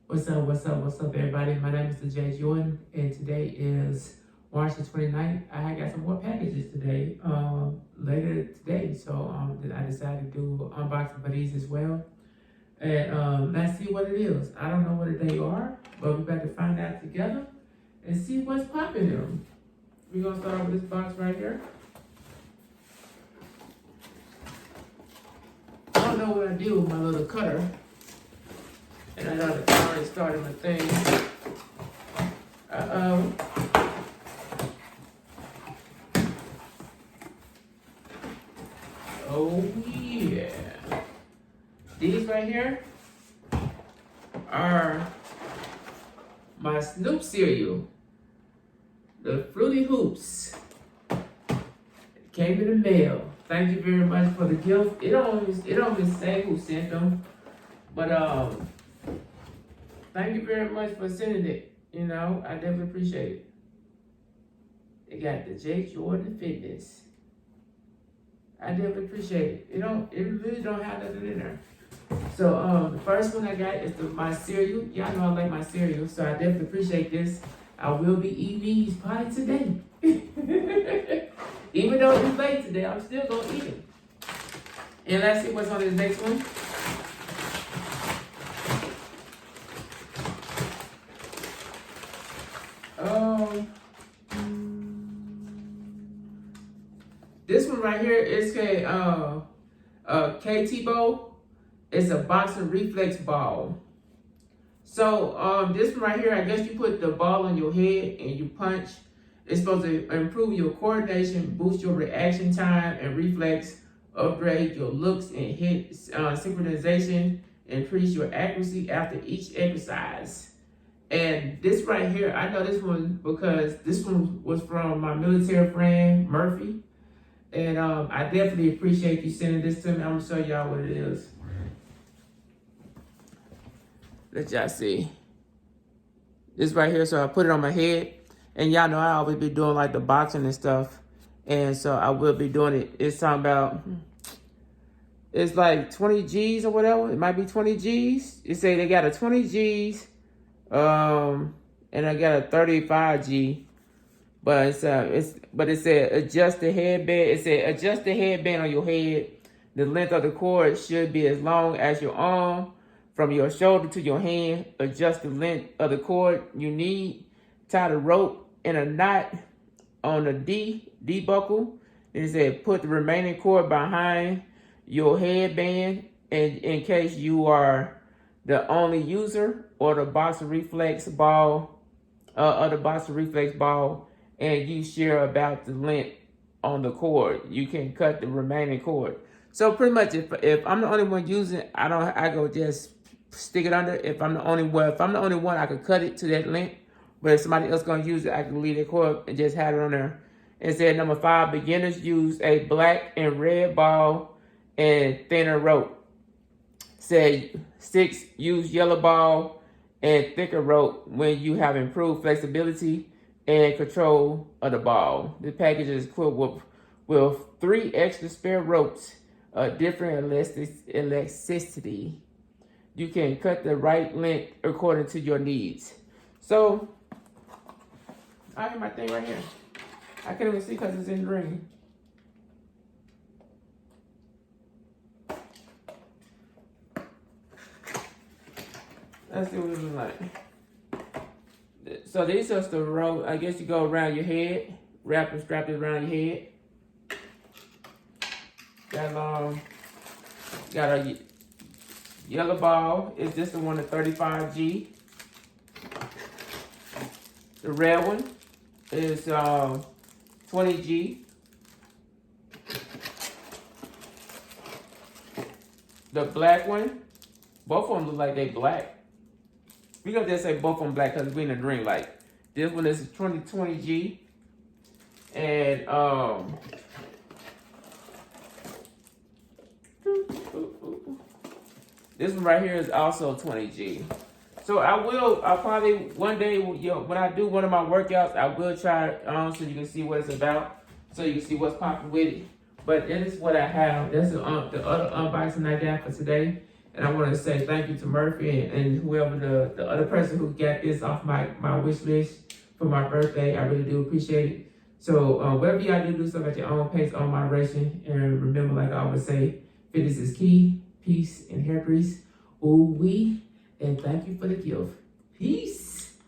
What's up, everybody? My name is TheJ Jordan, and today is March the 29th. I got some more packages today, later today, so I decided to do an unboxing for these as well. And let's see what it is. I don't know what they are, but we're about to find out together and see what's popping in them. We're gonna start with this box right here. I don't know what I do with my little cutter. And I know that I already started my thing. Oh yeah. These right here are my Snoop cereal. The Fruity Hoops. It came in the mail. Thank you very much for the gift. It don't even say who sent them. But thank you very much for sending it. You know, I definitely appreciate it. They got thejjordanfitness. I definitely appreciate it. It really don't have nothing in there. So the first one I got is my cereal. Y'all know I like my cereal, so I definitely appreciate this. I will be eating these probably today. Even though it's late today, I'm still gonna eat them. And let's see what's on this next one. This one right here is a KT bowl. It's a boxing reflex ball. So this one right here, I guess you put the ball on your head and you punch. It's supposed to improve your coordination, boost your reaction time and reflex, upgrade your looks and hit synchronization, increase your accuracy after each exercise. And this right here, I know this one because this one was from my military friend, Murphy. And I definitely appreciate you sending this to me. I'm gonna show y'all what it is. Let y'all see. This right here, so I put it on my head. And y'all know I always be doing like the boxing and stuff. And so I will be doing it. It's talking about, it's like 20 G's or whatever. It might be 20 G's. It say they got a 20 G's. And I got a 35 G. But it said adjust the headband. It said adjust the headband on your head. The length of the cord should be as long as your arm from your shoulder to your hand. Adjust the length of the cord you need. Tie the rope in a knot on the D buckle. It said put the remaining cord behind your headband, and in case you are the only user or the boxer reflex ball, and you share about the length on the cord, you can cut the remaining cord. So pretty much, if I'm the only one using it, I go just stick it under. If I'm the only one, I could cut it to that length. But if somebody else gonna use it, I can leave that cord and just have it on there. It said number 5, beginners use a black and red ball and thinner rope. Said 6, use yellow ball and thicker rope when you have improved flexibility and control of the ball. The package is equipped with 3 extra spare ropes, different elasticity. You can cut the right length according to your needs. So I have my thing right here. I can't even see because it's in green. Let's see what it looks like. So these are the rope. I guess you go around your head, wrap and strap it around your head. Got a yellow ball. Is this the one at 35G? The red one is 20G. The black one, both of them look like they black. We gonna just say both of them black because we in a green light. This one is 20G. And this one right here is also 20G. So I'll probably one day, when I do one of my workouts, I will try it on so you can see what it's about, so you can see what's popping with it. But that is what I have. That's the other unboxing I got for today. And I want to say thank you to Murphy and whoever the other person who got this off my wish list for my birthday. I really do appreciate it. So whatever y'all do stuff at your own pace, own moderation. And remember, like I always say, fitness is key, peace, and hair grease. Ooh, we, and thank you for the gift. Peace.